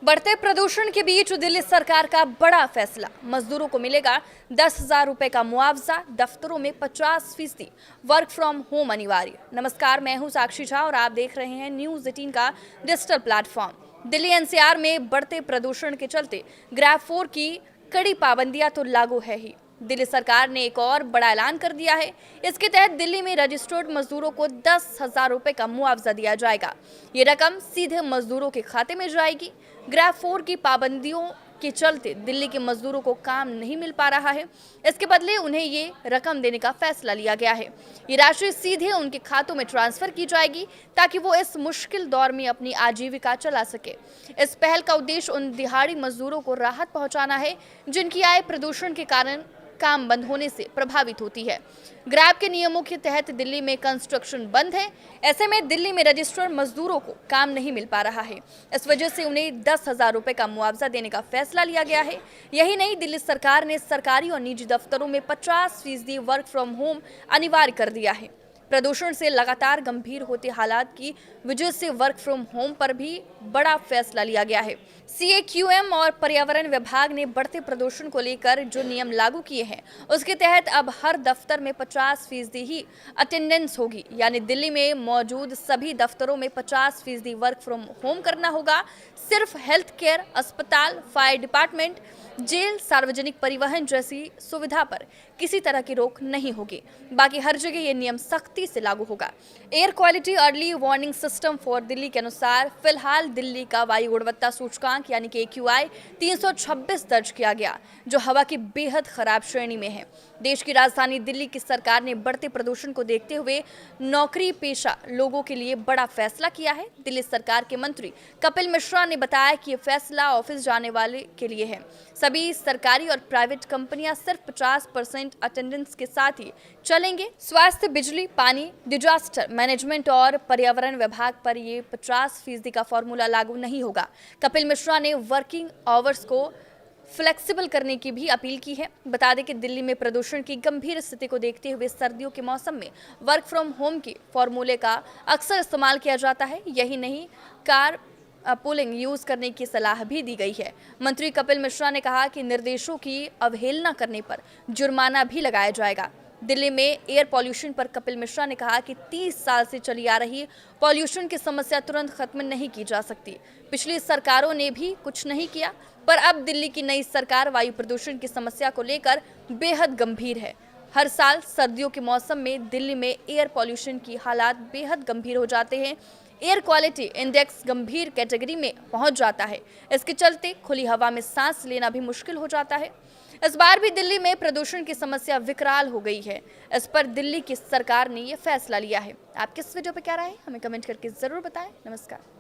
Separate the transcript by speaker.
Speaker 1: बढ़ते प्रदूषण के बीच दिल्ली सरकार का बड़ा फैसला। मजदूरों को मिलेगा 10,000 रुपए का मुआवजा, दफ्तरों में 50% वर्क फ्रॉम होम अनिवार्य। नमस्कार, मैं हूं साक्षी झा और आप देख रहे हैं न्यूज 18 का डिजिटल प्लेटफॉर्म। दिल्ली एनसीआर में बढ़ते प्रदूषण के चलते ग्रैब 4 की कड़ी पाबंदियां तो लागू है ही। दिल्ली सरकार ने एक और बड़ा ऐलान कर दिया है। इसके तहत दिल्ली में रजिस्टर्ड मजदूरों को 10,000 रुपए का मुआवजा दिया जाएगा। ये रकम सीधे मजदूरों के खाते में जाएगी। ग्रैब 4 की पाबंदियों के चलते दिल्ली के मजदूरों को काम नहीं मिल पा रहा है। इसके बदले उन्हें ये रकम देने का फैसला लिया गया है। ये राशि सीधे उनके खातों में ट्रांसफर की जाएगी ताकि वो इस मुश्किल दौर में अपनी आजीविका चला सके। इस पहल का उद्देश्य उन दिहाड़ी मजदूरों को राहत पहुंचाना है जिनकी आय प्रदूषण के कारण काम बंद होने से प्रभावित होती है। ग्रैब के नियमों के तहत दिल्ली में कंस्ट्रक्शन बंद है। ऐसे में दिल्ली में रजिस्टर्ड मजदूरों को काम नहीं मिल पा रहा है। इस वजह से उन्हें 10,000 रुपए का मुआवजा देने का फैसला लिया गया है। यही नहीं, दिल्ली सरकार ने सरकारी और निजी दफ्तरों में 50% वर्क फ्रॉम होम अनिवार्य कर दिया है। प्रदूषण से लगातार गंभीर होते हालात की वजह से वर्क फ्रॉम होम पर भी बड़ा फैसला लिया गया है। CAQM और पर्यावरण विभाग ने बढ़ते प्रदूषण को लेकर जो नियम लागू किए हैं, उसके तहत अब हर दफ्तर में 50% ही अटेंडेंस होगी। यानी दिल्ली में मौजूद सभी दफ्तरों में 50% वर्क फ्रॉम होम करना होगा। सिर्फ हेल्थ केयर, अस्पताल, फायर डिपार्टमेंट, जेल, सार्वजनिक परिवहन जैसी सुविधा पर किसी तरह की रोक नहीं होगी। बाकी हर जगह ये नियम सख्ती से लागू होगा। Air quality early warning system for Delhi के अनुसार फिलहाल दिल्ली का वायु गुणवत्ता सूचकांक यानी कि AQI 326 दर्ज किया गया, जो हवा की बेहद खराब श्रेणी में है। देश की राजधानी दिल्ली की सरकार ने बढ़ते प्रदूषण को देखते हुए नौकरी पेशा लोगों के लिए बड़ा फैसला किया है। दिल्ली सरकार के मंत्री कपिल मिश्रा ने बताया कि ये फैसला ऑफिस जाने वाले के लिए है। सभी सरकारी और प्राइवेट कंपनियां सिर्फ 50% अटेंडेंस के साथ ही चलेंगे। स्वास्थ्य, बिजली, पानी, डिजास्टर मैनेजमेंट और पर्यावरण विभाग पर ये 50% का फॉर्मूला लागू नहीं होगा। कपिल मिश्रा ने वर्किंग आवर्स को फ्लेक्सिबल करने की भी अपील की है। बता दें कि दिल्ली में प्रदूषण की गंभीर स्थिति को देखते हुए सर्दियों के मौसम में वर्क फ्रॉम होम के फॉर्मूले का अक्सर इस्तेमाल किया जाता है। यही नहीं, कार पुलिंग यूज करने की सलाह भी दी गई है। मंत्री कपिल मिश्रा ने कहा कि निर्देशों की अवहेलना करने पर जुर्माना भी लगाया जाएगा। दिल्ली में एयर पॉल्यूशन पर कपिल मिश्रा ने कहा कि 30 साल से चली आ रही पॉल्यूशन की समस्या तुरंत खत्म नहीं की जा सकती। पिछली सरकारों ने भी कुछ नहीं किया, पर अब दिल्ली की नई सरकार वायु प्रदूषण की समस्या को लेकर बेहद गंभीर है। हर साल सर्दियों के मौसम में दिल्ली में एयर पॉल्यूशन की हालात बेहद गंभीर हो जाते हैं। एयर क्वालिटी इंडेक्स गंभीर कैटेगरी में पहुंच जाता है। इसके चलते खुली हवा में सांस लेना भी मुश्किल हो जाता है। इस बार भी दिल्ली में प्रदूषण की समस्या विकराल हो गई है। इस पर दिल्ली की सरकार ने यह फैसला लिया है। आप किस वीडियो पर क्या राय है, हमें कमेंट करके जरूर बताएं। नमस्कार।